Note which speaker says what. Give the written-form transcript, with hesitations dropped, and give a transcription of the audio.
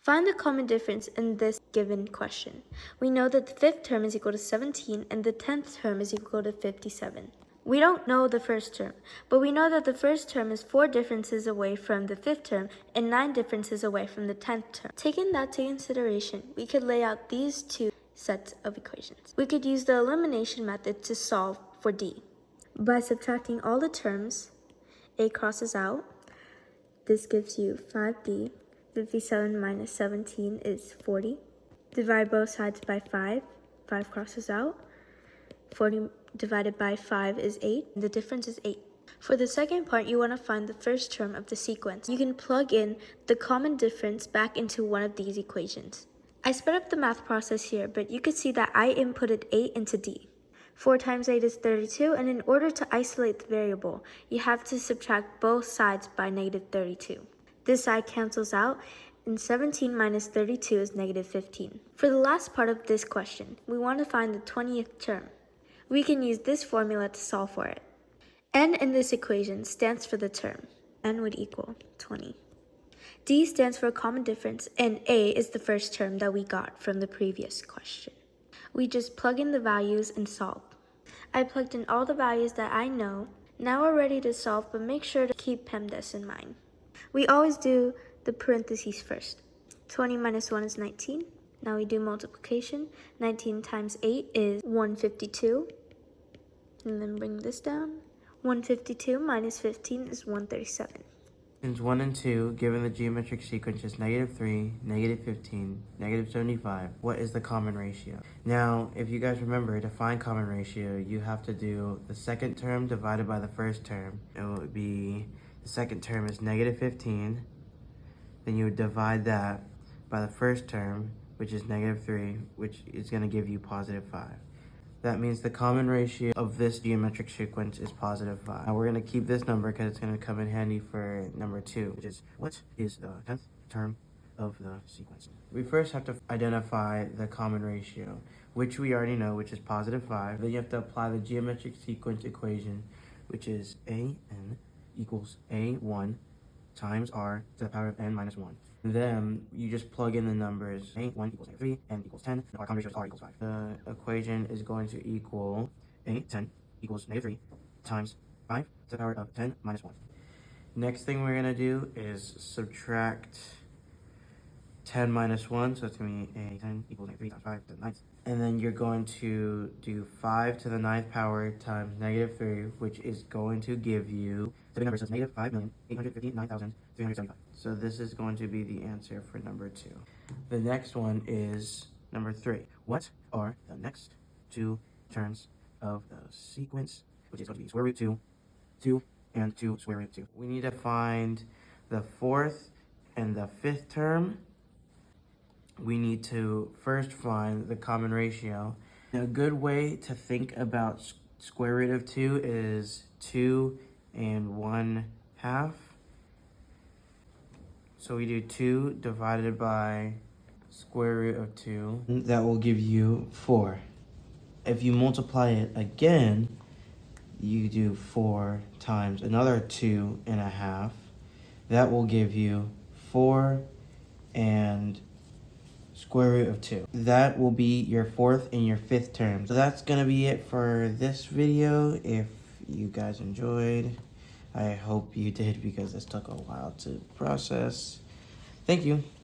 Speaker 1: Find the common difference in this given question. We know that the fifth term is equal to 17 and the 10th term is equal to 57. We don't know the first term, but we know that the first term is 4 differences away from the fifth term and 9 differences away from the 10th term. Taking that into consideration, we could lay out these two sets of equations. We could use the elimination method to solve for D. By subtracting all the terms, A crosses out. This gives you 5D. 57 minus 17 is 40. Divide both sides by 5. 5 crosses out. 40 divided by 5 is 8. The difference is 8. For the second part, you want to find the first term of the sequence. You can plug in the common difference back into one of these equations. I sped up the math process here, but you could see that I inputted 8 into D. 4 times 8 is 32, and in order to isolate the variable, you have to subtract both sides by negative 32. This side cancels out, and 17 minus 32 is negative 15. For the last part of this question, we want to find the 20th term. We can use this formula to solve for it. N in this equation stands for the term. N would equal 20. D stands for a common difference, and A is the first term that we got from the previous question. We just plug in the values and solve. I plugged in all the values that I know. Now we're ready to solve, but make sure to keep PEMDAS in mind. We always do the parentheses first. 20 minus 1 is 19. Now we do multiplication. 19 times 8 is 152. And then bring this down. 152 minus 15 is 137.
Speaker 2: Since 1 and 2, given the geometric sequence is negative 3, negative 15, negative 75, what is the common ratio? Now, if you guys remember, to find common ratio, you have to do the second term divided by the first term. It would be, the second term is negative 15, then you would divide that by the first term, which is negative 3, which is going to give you positive 5. That means the common ratio of this geometric sequence is positive 5. Now we're going to keep this number because it's going to come in handy for number 2, which is what is the 10th term of the sequence. We first have to identify the common ratio, which we already know, which is positive 5. Then you have to apply the geometric sequence equation, which is an equals a1 times r to the power of n minus 1. Then you just plug in the numbers. A1 equals negative 3, n equals 10, and our common ratio is r equals 5. The equation is going to equal a10 equals negative 3 times 5 to the power of 10 minus 1. Next thing we're going to do is subtract 10 minus 1, so it's going to be a10 equals negative 3 times 5 to the 9th. And then you're going to do 5 to the 9th power times negative 3, which is going to give you the big number, so it's negative 5,859,375. So this is going to be the answer for number 2. The next one is number 3. What are the next two terms of the sequence, which is going to be square root 2, 2, and 2 square root 2. We need to find the 4th and the 5th term. We need to first find the common ratio. A good way to think about square root of 2 is 2 and 1/2. So we do 2 divided by square root of 2. That will give you 4. If you multiply it again, you do 4 times another 2.5. That will give you 4 and square root of 2. That will be your 4th and your 5th term. So that's going to be it for this video. If you guys enjoyed, I hope you did, because this took a while to process. Thank you.